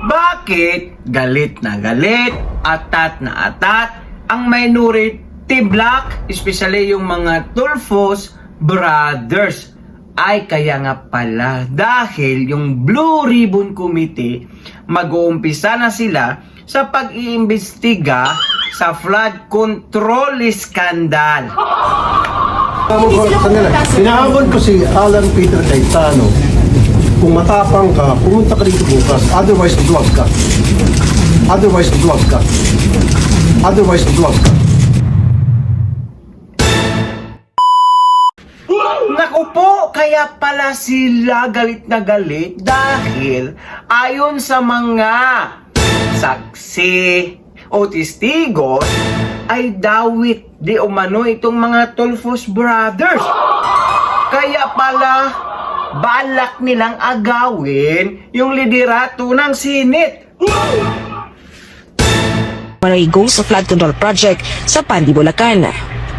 Bakit galit na galit, atat na atat ang minority bloc, especially yung mga Tulfos brothers? Ay kaya nga pala dahil yung Blue Ribbon Committee mag-uumpisa na sila sa pag-iimbestiga sa flood control scandal. Hinahamon ko si Alan Peter Cayetano. Kung matapang ka, pumunta ka dito bukas. Otherwise, duwag ka. Otherwise, duwag ka. Otherwise, duwag ka. Naku po, kaya pala sila galit na galit dahil ayon sa mga saksi o testigos ay dawit di umano itong mga Tulfos brothers. Kaya pala balak nilang agawin yung liderato ng Senate. Manoy goes sa flood control project sa Pandi, Bulacan.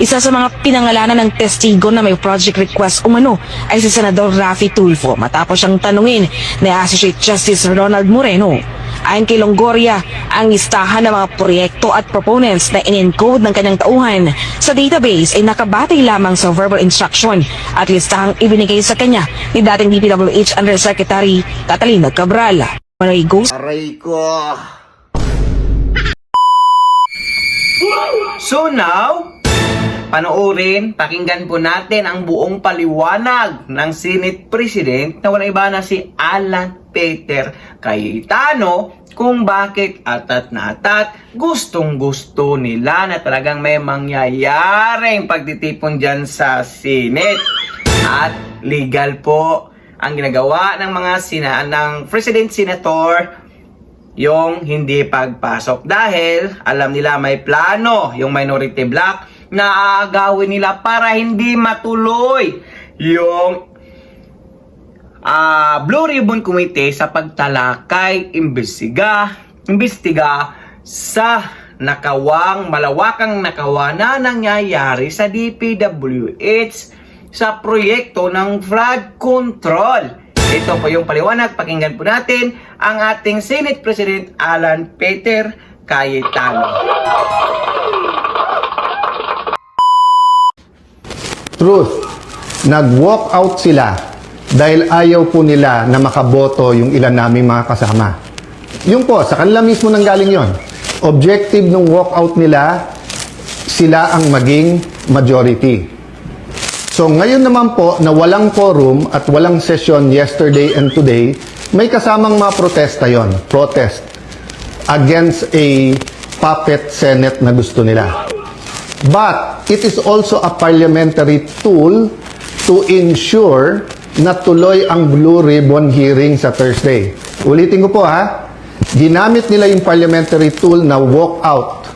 Isa sa mga pinangalanan ng testigo na may project request umano ay si Senador Raffy Tulfo matapos siyang tanungin ni Associate Justice Ronald Moreno. Ayon kay Longoria, ang listahan ng mga proyekto at proponents na in-encode ng kanyang tauhan sa database ay nakabatay lamang sa verbal instruction at listahang ibinigay sa kanya ni dating DPWH Undersecretary Catalina Cabral. Manoy goes Aray ko. So now, panoorin, pakinggan po natin ang buong paliwanag ng Senate President na wala iba na si Alan Peter Cayetano kung bakit atat na atat gustong-gusto nila na talagang may mangyayaring pagtitipon dyan sa Senate. At legal po ang ginagawa ng mga ng President Senator yung hindi pagpasok dahil alam nila may plano yung minority bloc na aagawin nila para hindi matuloy yung Blue Ribbon Committee sa pagtalakay, imbestiga sa malawakang nakawa na nangyayari sa DPWH sa proyekto ng flood control. Ito po yung paliwanag. Pakinggan po natin ang ating Senate President Alan Peter Cayetano. Truth, nag-walk out sila dahil ayaw po nila na makaboto yung ilan naming mga kasama. Yung po, sa kanila mismo nanggaling yon. Objective ng walkout nila, sila ang maging majority. So ngayon naman po na walang quorum at walang session yesterday and today, may kasamang mga protesta yon. Protest against a puppet Senate na gusto nila. But it is also a parliamentary tool to ensure na tuloy ang Blue Ribbon hearing sa Thursday. Ulitin ko po ha, ginamit nila yung parliamentary tool na walk out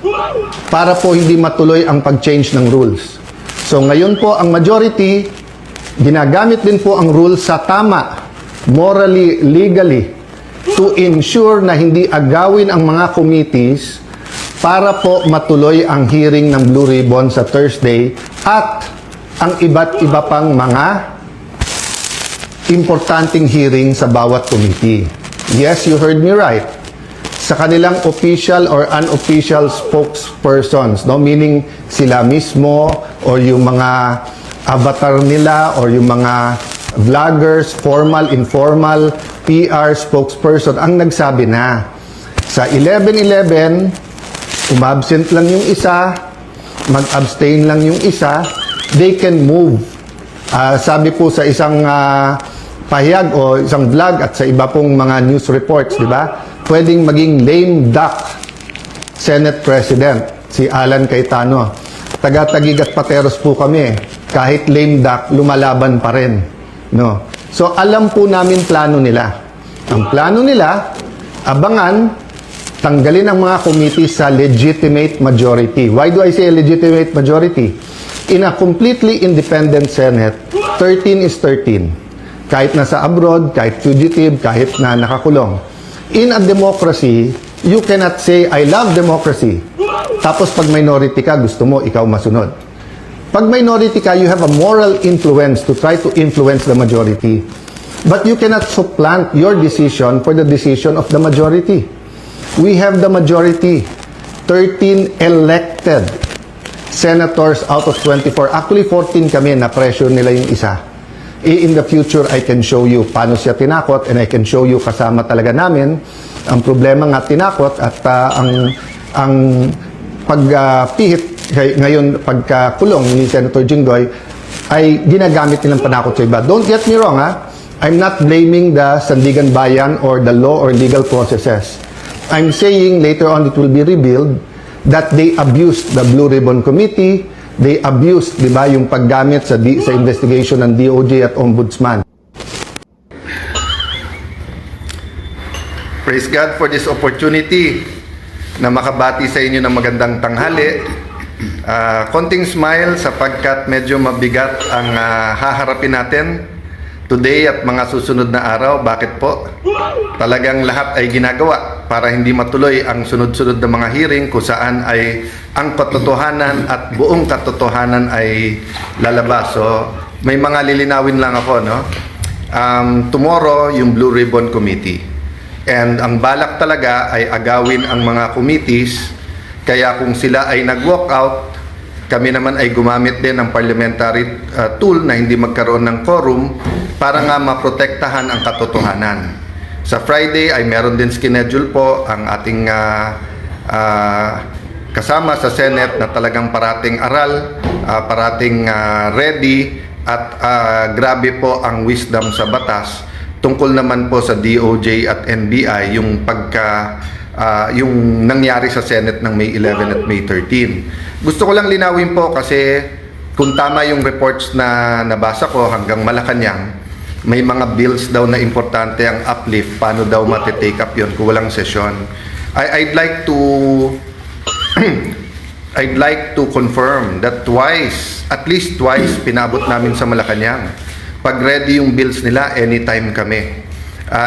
para po hindi matuloy ang pag-change ng rules. So ngayon po ang majority, ginagamit din po ang rules sa tama, morally, legally, to ensure na hindi agawin ang mga committees para po matuloy ang hearing ng Blue Ribbon sa Thursday at ang iba't iba pang mga importanteng hearing sa bawat committee. Yes, you heard me right. Sa kanilang official or unofficial spokespersons, no? Meaning sila mismo or yung mga avatar nila or yung mga vloggers, formal, informal, PR spokesperson ang nagsabi na sa 11/11 umabsent lang yung isa, mag-abstain lang yung isa, they can move. Sabi po sa isang pahayag o isang vlog at sa iba pong mga news reports, di ba? Pwedeng maging lame duck Senate President, si Alan Cayetano. Taga-Taguig at Pateros po kami. Kahit lame duck, lumalaban pa rin. No? So, alam po namin plano nila. Ang plano nila, abangan, tanggalin ang mga committee sa legitimate majority. Why do I say legitimate majority? In a completely independent Senate, 13 is 13. Kahit nasa abroad, kahit fugitive, kahit na nakakulong. In a democracy, you cannot say, I love democracy. Tapos pag minority ka, gusto mo, ikaw masunod. Pag minority ka, you have a moral influence to try to influence the majority. But you cannot supplant your decision for the decision of the majority. We have the majority. 13 elected senators out of 24. Actually, 14 kami na pressure nila yung isa. In the future, I can show you paano siya tinakot and I can show you kasama talaga namin. Ang problema nga tinakot at ang pagpihit ngayon pagkakulong ni Senator Jinggoy ay ginagamit nilang panakot sa iba. Don't get me wrong, ha? I'm not blaming the Sandigan Bayan or the law or legal processes. I'm saying later on it will be revealed that they abused the Blue Ribbon Committee, they abused, di ba, yung paggamit sa investigation ng DOJ at Ombudsman. Praise God for this opportunity na makabati sa inyo ng magandang tanghali. Konting smile sapagkat medyo mabigat ang haharapin natin today at mga susunod na araw. Bakit po? Talagang lahat ay ginagawa para hindi matuloy ang sunod-sunod na mga hearing kung saan ay ang katotohanan at buong katotohanan ay lalabas. So, may mga lilinawin lang ako, no? Tomorrow, yung Blue Ribbon Committee. And ang balak talaga ay agawin ang mga committees. Kaya kung sila ay nag-walk out, kami naman ay gumamit din ng parliamentary tool na hindi magkaroon ng quorum para nga maprotektahan ang katotohanan. Sa Friday ay meron din schedule po ang ating kasama sa Senate na talagang parating aral, parating ready at grabe po ang wisdom sa batas tungkol naman po sa DOJ at NBI yung yung nangyari sa Senate ng May 11 at May 13. Gusto ko lang linawin po kasi kung tama yung reports na nabasa ko hanggang Malacanang, may mga bills daw na importante ang uplift, paano daw matitake up yun kung walang sesyon. I'd like to confirm that at least twice, pinabot namin sa Malacanang. Pag ready yung bills nila, anytime kami.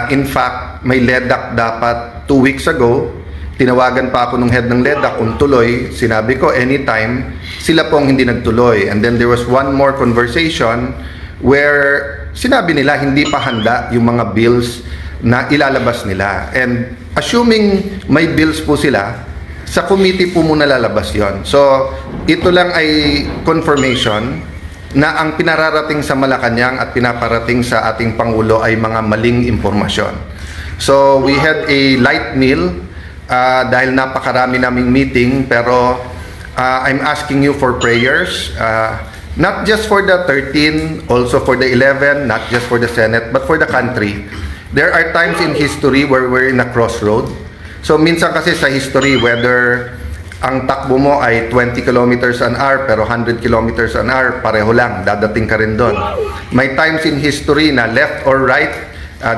In fact, may LEDAC dapat 2 weeks ago, tinawagan pa ako nung head ng LEDAC kung tuloy, sinabi ko anytime, sila pong hindi nagtuloy. And then there was one more conversation where sinabi nila hindi pa handa yung mga bills na ilalabas nila. And assuming may bills po sila, sa committee po muna lalabas yon. So, ito lang ay confirmation na ang pinararating sa Malacanang at pinaparating sa ating Pangulo ay mga maling impormasyon. So, we had a light meal dahil napakarami naming meeting, pero I'm asking you for prayers, not just for the 13, also for the 11, not just for the Senate, but for the country. There are times in history where we're in a crossroad. So, minsan kasi sa history, whether ang takbo mo ay 20 kilometers an hour pero 100 kilometers an hour, pareho lang, dadating ka rin doon. May times in history na left or right,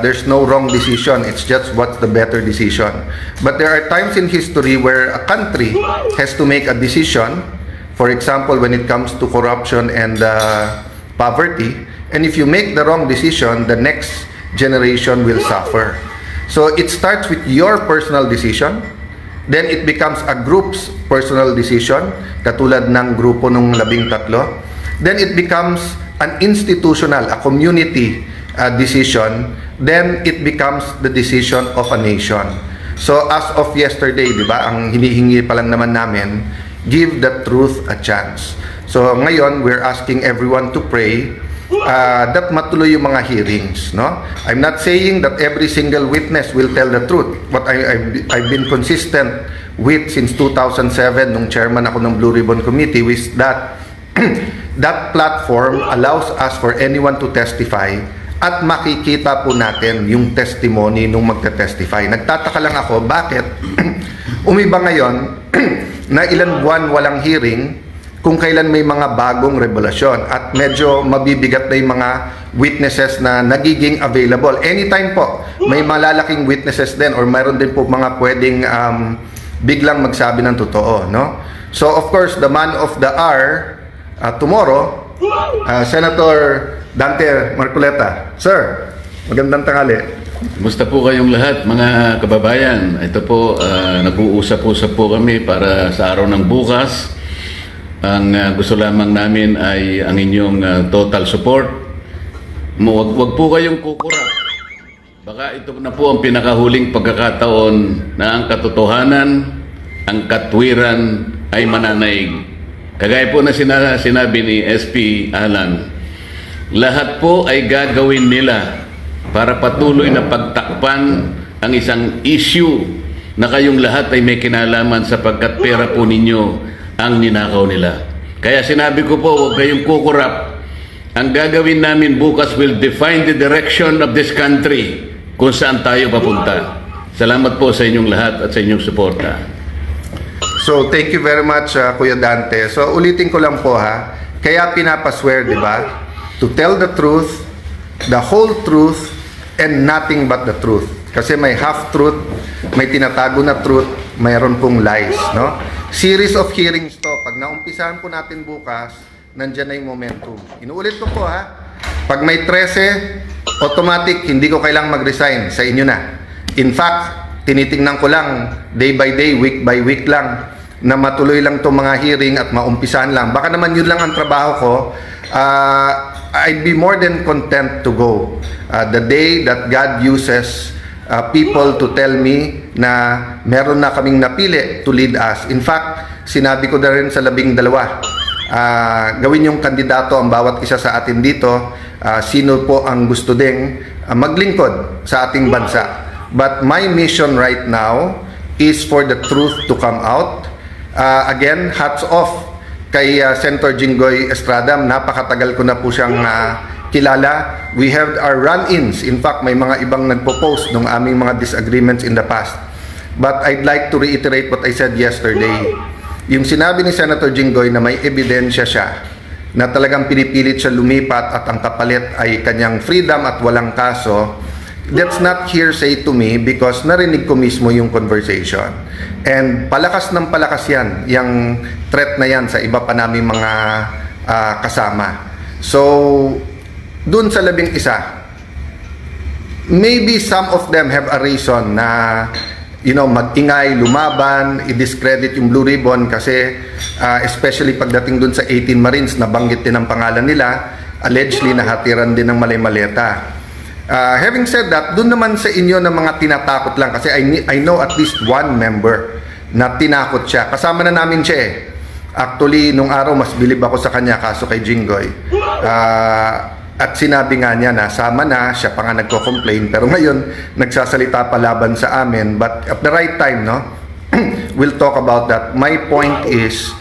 there's no wrong decision, it's just what's the better decision. But there are times in history where a country has to make a decision, for example, when it comes to corruption and poverty, and if you make the wrong decision, the next generation will suffer. So it starts with your personal decision, then it becomes a group's personal decision, katulad ng grupo nung 13. Then it becomes an institutional, a community decision. Then it becomes the decision of a nation. So as of yesterday, di ba, ang hinihingi pa lang naman namin, give the truth a chance. So ngayon, we're asking everyone to pray that matuloy yung mga hearings, no? I'm not saying that every single witness will tell the truth. What I've been consistent with since 2007 nung chairman ako ng Blue Ribbon Committee was that that platform allows us for anyone to testify at makikita po natin yung testimony nung magte-testify. Nagtataka lang ako bakit umiba ngayon na ilang buwan walang hearing kung kailan may mga bagong revelasyon at medyo mabibigat na yung mga witnesses na nagiging available. Anytime po, may malalaking witnesses din or mayroon din po mga pwedeng biglang magsabi ng totoo, no? So of course, the man of the hour tomorrow, Senator Dante Marcoleta. Sir, magandang tanghali. Kumusta po kayong lahat, mga kababayan? Ito po, nag-uusap-usap po kami para sa araw ng bukas. Ang gusto lamang namin ay ang inyong total support wag po kayong kukurap. Baka ito na po ang pinakahuling pagkakataon na ang katotohanan, ang katwiran ay mananaig. Kagaya po na sinabi ni SP Alan, lahat po ay gagawin nila para patuloy na pagtakpan ang isang issue na kayong lahat ay may kinalaman sapagkat pera po ninyo ang ninakaw nila. Kaya sinabi ko po, huwag kayong kukurap. Ang gagawin namin bukas will define the direction of this country kung saan tayo papunta. Salamat po sa inyong lahat at sa inyong suporta. So, thank you very much, Kuya Dante. So, ulitin ko lang po ha. Kaya pinapaswear, di ba? To tell the truth, the whole truth, and nothing but the truth. Kasi may half-truth, may tinatago na truth, mayroon pong lies, no? Series of hearings to. Pag naumpisahan po natin bukas, nandyan na yung momentum. Inuulit ko po ha. Pag may 13, automatic, hindi ko kailangang mag-resign. Sa inyo na. In fact, tinitingnan ko lang day by day, week by week lang na matuloy lang itong mga hearing at maumpisahan lang. Baka naman yun lang ang trabaho ko. I'd be more than content to go. The day that God uses people to tell me na meron na kaming napili to lead us. In fact, sinabi ko na rin sa 12, gawin yung kandidato ang bawat isa sa atin dito. Sino po ang gusto ding maglingkod sa ating bansa. But my mission right now is for the truth to come out. Again, hats off kay Senator Jinggoy Estrada. Napakatagal ko na po siyang kilala. We have our run-ins. In fact, may mga ibang nagpo-post ng aming mga disagreements in the past. But I'd like to reiterate what I said yesterday. Yung sinabi ni Senator Jinggoy na may ebidensya siya na talagang pinipilit siya lumipat at ang kapalit ay kanyang freedom at walang kaso, that's not hearsay to me because narinig ko mismo yung conversation. And palakas ng palakas yan, yung threat na yan sa iba pa namin mga kasama. So, dun sa 11, maybe some of them have a reason na mag-ingay, lumaban, i-discredit yung Blue Ribbon kasi especially pagdating dun sa 18 Marines, nabanggit din ang pangalan nila, allegedly nahatiran din ng malay-maleta. Having said that, dun naman sa inyo ng mga tinatakot lang kasi I know at least one member na tinakot siya. Kasama na namin siya eh. Actually, nung araw, mas bilib ako sa kanya kaso kay Jinggoy. At sinabi nga niya na sama na, siya pa nga nagko-complain. Pero ngayon, nagsasalita pa laban sa amin. But at the right time, no, we'll talk about that. My point is,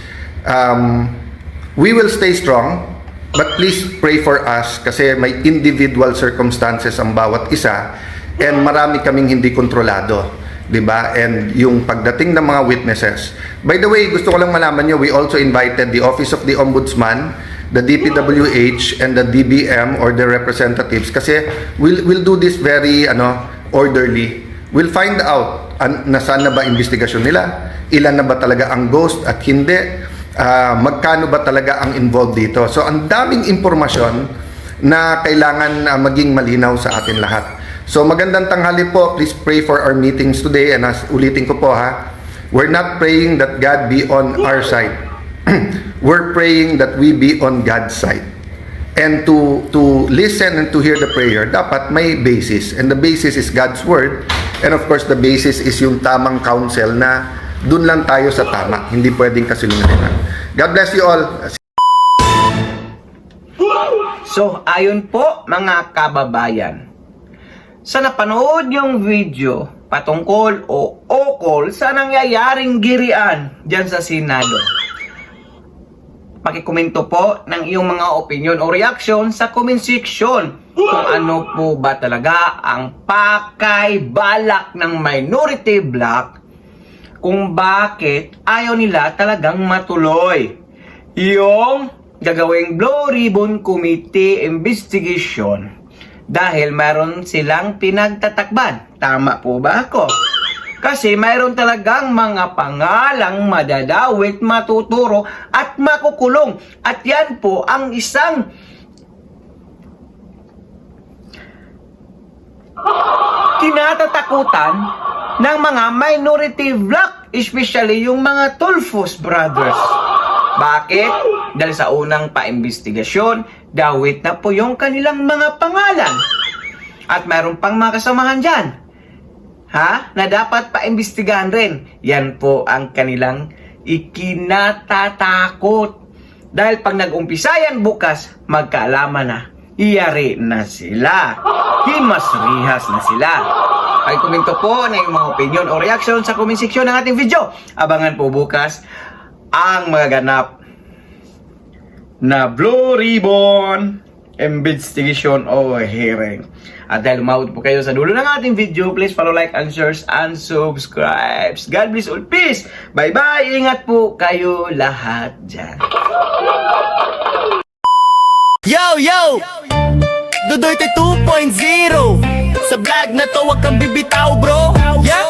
we will stay strong, but please pray for us kasi may individual circumstances ang bawat isa and marami kaming hindi kontrolado. Diba? And yung pagdating ng mga witnesses. By the way, gusto ko lang malaman nyo, we also invited the Office of the Ombudsman, the DPWH, and the DBM or the representatives kasi we'll do this very orderly. We'll find out nasaan na ba investigasyon nila, ilan na ba talaga ang ghost at hindi, magkano ba talaga ang involved dito. So ang daming impormasyon na kailangan maging malinaw sa atin lahat. So magandang tanghali po. Please pray for our meetings today. And ulitin ko po ha, we're not praying that God be on our side. We're praying that we be on God's side. And to listen and to hear the prayer, dapat may basis. And the basis is God's word. And of course, the basis is yung tamang counsel na dun lang tayo sa tama. Hindi pwedeng kasilungan. God bless you all. So, ayun po mga kababayan. Sa napanood yung video patungkol o ukol sa nangyayaring girian dyan sa Senado. Pakikomento po ng iyong mga opinion o reaction sa comment section kung ano po ba talaga ang pakay-balak ng minority bloc kung bakit ayaw nila talagang matuloy yung gagawing Blue Ribbon Committee investigation dahil mayroon silang pinagtatakban. Tama po ba ako? Kasi mayroon talagang mga pangalang madadawit, matuturo at makukulong. At yan po ang isang kinatatakutan ng mga minority bloc, especially yung mga Tulfos brothers. Bakit? Dahil sa unang paimbestigasyon, Dawit na po yung kanilang mga pangalan. At mayroon pang mga kasamahan dyan. Na dapat paimbestigahan rin. Yan po ang kanilang ikinatatakot. Dahil pag nag-umpisa yan bukas, magkaalaman na. Iyari na sila. Himas-rihas na sila. Komento po na yung mga opinion o reaction sa comment section ng ating video. Abangan po bukas ang magaganap na Blue Ribbon investigation o hearing. At dahil umabot po kayo sa dulo ng ating video, please follow, like, and share, and subscribe. God bless all. Peace. Bye-bye. Ingat po kayo lahat dyan. Yo! Dudoy 2.0 Sa vlog na to wag kang bibitaw bro. Yeah,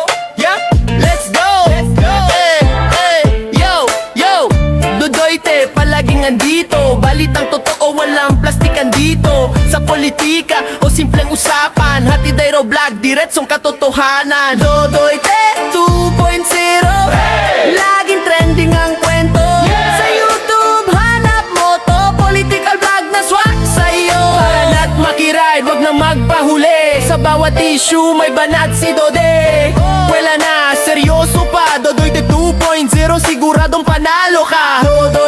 let's go. Yo, Dudoy palaging andito. Balitang totoo, walang plastikan dito. Sa politika o simpleng usapan, hatid ay raw vlog, diretsong katotohanan. Dudoy 2.0 Laging trending ang kwento. Sa YouTube, hanap mo to. Political vlog na swak sa'yo. Para na't makiride, wag na magpahuli. Sa bawat issue, may banat si Dode. Wala na, seryoso pa. Dodoy 2.0, siguradong panalo ka. Dodoy